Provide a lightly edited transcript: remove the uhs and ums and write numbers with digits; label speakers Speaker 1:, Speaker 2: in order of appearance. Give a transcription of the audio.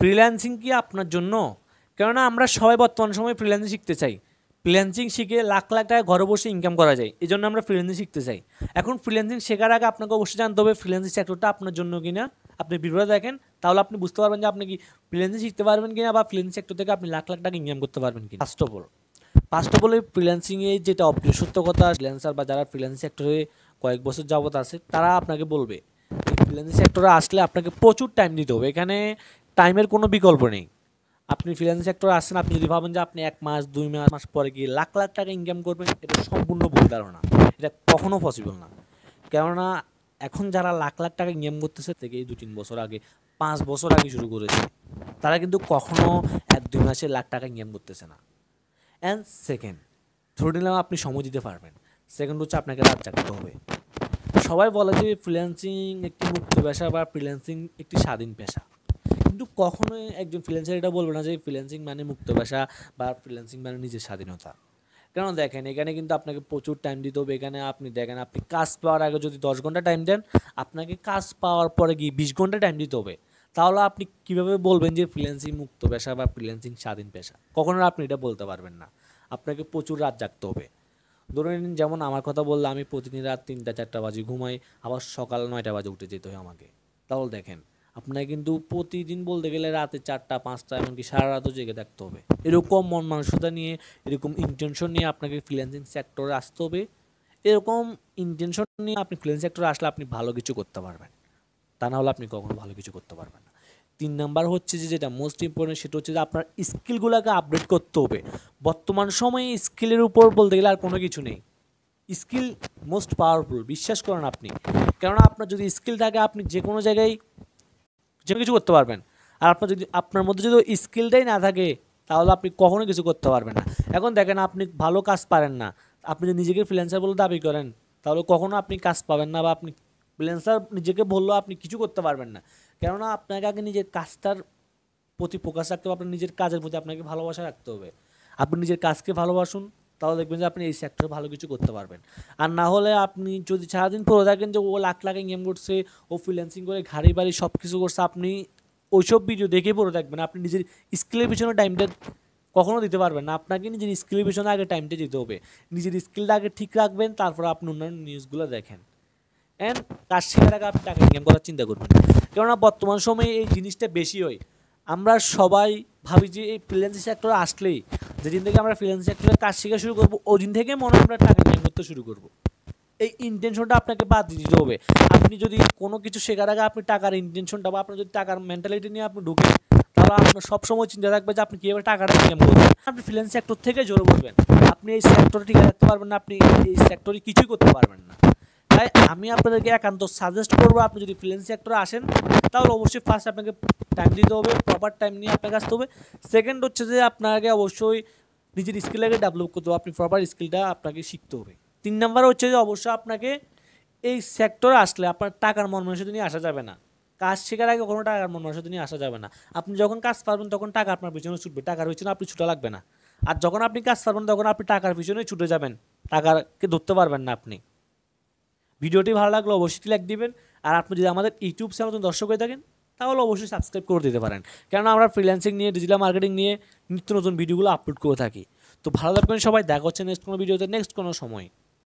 Speaker 1: Freelancing কি আপনার জন্য? কেননা আমরা সবাই বর্তমান সময়ে ফ্রিল্যান্সিং শিখতে চাই। ফ্রিল্যান্সিং শিখে লাখ লাখ টাকা ঘরে বসে ইনকাম করা যায়, এই জন্য আমরা ফ্রিল্যান্সিং শিখতে চাই। এখন ফ্রিল্যান্সিং শেখার আগে আপনাকে অবশ্যই জানতে হবে ফ্রিল্যান্সিং সেক্টরটা আপনার জন্য কিনা। আপনি ভিডিওটা দেখেন, তাহলে আপনি বুঝতে পারবেন যে আপনি কি ফ্রিল্যান্সিং শিখতে পারবেন কিনা, বা ফ্রিল্যান্সিং সেক্টর থেকে আপনি লাখ লাখ টাকা ইনকাম করতে পারবেন কিনা। ফার্স্ট অফ অল ফ্রিল্যান্সিংয়ে যেটা সত্য কথা, ফ্রিল্যান্সার বা যারা ফ্রিল্যান্সিং সেক্টরে কয়েক বছর যাবত আছে তারা আপনাকে বলবে ফ্রিল্যান্সিং সেক্টরে আসলে আপনাকে প্রচুর টাইম দিতে হবে। এখানে টাইমের কোনো বিকল্প নেই। আপনি ফ্রিল্যান্সিং সেক্টরে আসছেন, আপনি যদি ভাবেন যে আপনি 1 মাস 2 মাস পরে গিয়ে লাখ লাখ টাকা ইনকাম করবেন, এটা সম্পূর্ণ ভুল ধারণা। এটা কখনো পসিবল না। কেননা এখন যারা লাখ লাখ টাকা ইনকাম করতেছে থেকে 2-3 বছর আগে, 5 বছর আগে শুরু করেছে, তারা কিন্তু কখনো 1-2 মাসে লাখ টাকা ইনকাম করতেছে না। অ্যান্ড সেকেন্ড, ধরে নিলাম আপনি সময় দিতে পারবেন। সেকেন্ড হচ্ছে আপনাকে রাত জাগতে হবে। সবাই বলে যে ফ্রিল্যান্সিং একটি মুক্ত পেশা বা ফ্রিল্যান্সিং একটি স্বাধীন পেশা, কিন্তু কখনোই একজন ফ্রিল্যান্সার এটা বলবে না যে ফ্রিল্যান্সিং মানে মুক্ত পেশা বা ফ্রিল্যান্সিং মানে নিজের স্বাধীনতা। কেন দেখেন, এখানে কিন্তু আপনাকে প্রচুর টাইম দিতে হবে। এখানে আপনি দেখেন, আপনি কাজ পাওয়ার আগে যদি 10 ঘন্টা টাইম দেন, আপনাকে কাজ পাওয়ার পরে গিয়ে 20 ঘন্টা টাইম দিতে হবে। তাহলে আপনি কীভাবে বলবেন যে ফ্রিল্যান্সিং মুক্ত পেশা বা ফ্রিল্যান্সিং স্বাধীন পেশা? কখনো আপনি এটা বলতে পারবেন না। আপনাকে প্রচুর রাত জাগতে হবে। ধরে নিন, যেমন আমার কথা বললে, আমি প্রতিদিন রাত 3টা-4টা বাজে ঘুমাই, আবার সকাল 9টা বাজে উঠে যেতে হয় আমাকে। তাহলে দেখেন, আপনাকে কিন্তু প্রতিদিন বলতে গেলে রাতে 4টা-5টা এমনকি সারা রাতও জেগে থাকতে হবে। এরকম মন মানসিকতা নিয়ে, এরকম ইন্টেনশন নিয়ে আপনাকে ফ্রিল্যান্সিং সেক্টরে আসতে হবে। এরকম ইন্টেনশন নিয়ে আপনি ফ্রিল্যান্সিং সেক্টরে আসলে আপনি ভালো কিছু করতে পারবেন, তা না হলে আপনি কখনো ভালো কিছু করতে পারবেন না। 3 নাম্বার হচ্ছে যে যেটা মোস্ট ইম্পর্টেন্ট, সেটা হচ্ছে যে আপনার স্কিলগুলোকে আপডেট করতে হবে। বর্তমান সময়ে স্কিলের উপর বলতে গেলে আর কোনো কিছু নেই। স্কিল মোস্ট পাওয়ারফুল, বিশ্বাস করেন আপনি। কেননা আপনার যদি স্কিল থাকে, আপনি যে কোনো জায়গায় যে কিছু করতে পারবেন। আর আপনার মধ্যে যদি স্কিলটাই না থাকে, তাহলে আপনি কখনো কিছু করতে পারবেন না। এখন দেখেন, আপনি ভালো কাজ পারেন না, আপনি যদি নিজেকে ফ্রিল্যান্সার বলে দাবি করেন, তাহলে কখনো আপনি কাজ পাবেন না, বা আপনি ফ্রিল্যান্সার নিজেকে বললেও আপনি কিছু করতে পারবেন না। কেননা আপনাকে আগে নিজের কাজটার প্রতি ফোকাস রাখতে হবে, আপনার নিজের কাজের প্রতি আপনাকে ভালোবাসা রাখতে হবে। আপনি নিজের কাজকে ভালোবাসুন, তাহলে দেখবেন যে আপনি এই সেক্টরে ভালো কিছু করতে পারবেন। আর না হলে আপনি যদি সারাদিন পড়ে থাকেন যে ও লাখ লাখ ইনকাম করছে, ও ফ্রিল্যান্সিং করে গাড়ি বাড়ি সব কিছু করছে, আপনি ওইসব ভিডিও দেখে পড়ে থাকবেন, আপনি নিজের স্কিলের পিছনে টাইমটা কখনো দিতে পারবেন না। আপনাকে নিজের স্কিলের পিছনে আগে টাইমটা দিতে হবে। নিজের স্কিলটা আগে ঠিক রাখবেন, তারপর আপনি অন্যান্য নিউজগুলো দেখেন। অ্যান্ড কাজ শেখার আগে আপনি টাকা ইনকাম করার চিন্তা করবেন, কেননা বর্তমান সময়ে এই জিনিসটা বেশি হয়। আমরা সবাই ভাবি যে এই ফ্রিল্যান্সিং সেক্টরে আসলেই, যেদিন থেকে আমরা ফ্রিল্যান্সিং সেক্টরে কাজ শেখা শুরু করবো, ওই দিন থেকে মনে হয় আমরা টাকা ইনকাম করতে শুরু করবো। এই ইন্টেনশনটা আপনাকে বাদ দিতে হবে। আপনি যদি কোনো কিছু শেখার আগে আপনি টাকার ইন্টেনশনটা বা আপনার যদি টাকার মেন্টালিটি নিয়ে আপনি ঢুকেন, তাহলে আপনার সবসময় চিন্তা থাকবে যে আপনি কীভাবে টাকাটা ইনকাম করবেন। আপনি ফ্রিল্যান্সিং সেক্টর থেকে জোরে পড়বেন, আপনি এই সেক্টরে টিকে রাখতে পারবেন না, আপনি এই সেক্টরে কিছুই করতে পারবেন না। তাই আমি আপনাদেরকে একান্ত সাজেস্ট করবো, আপনি যদি ফ্রিল্যান্সিং সেক্টরে আসেন, তাহলে অবশ্যই ফার্স্ট আপনাকে টাইম দিতে হবে, প্রপার টাইম নিয়ে আপনাকে আসতে হবে। সেকেন্ড হচ্ছে যে আপনাকে অবশ্যই নিজের স্কিলটাকে ডেভেলপ করতে হবে, আপনি প্রপার স্কিলটা আপনাকে শিখতে হবে। 3 নাম্বার হচ্ছে যে অবশ্যই আপনাকে এই সেক্টরে আসলে আপনার টাকার মন মানসিকতা নিয়ে আসা যাবে না। কাজ শেখার আগে কোনো টাকার মন মানসিকতা নিয়ে আসা যাবে না। আপনি যখন কাজ পারবেন তখন টাকা আপনার পিছনে ছুটবে, টাকার পিছনে আপনি ছুটা লাগবে না। আর যখন আপনি কাজ পারবেন তখন আপনি টাকার পিছনে ছুটে যাবেন, টাকাকে ধরতে পারবেন না আপনি। ভিডিওটি ভালো লাগলে অবশ্যই লাইক দিবেন। আর আপনি যদি আমাদের ইউটিউব চ্যানেল দর্শক হয়ে থাকেন, তাহলে অবশ্যই সাবস্ক্রাইব করে দিতে পারেন, কেননা আমরা ফ্রিল্যান্সিং নিয়ে, ডিজিটাল মার্কেটিং নিয়ে নিত্য নতুন ভিডিওগুলো আপলোড করে থাকি। তো ভালো থাকবেন সবাই, দেখা হচ্ছে নেক্সট কোনো ভিডিওতে, নেক্সট কোনো সময়।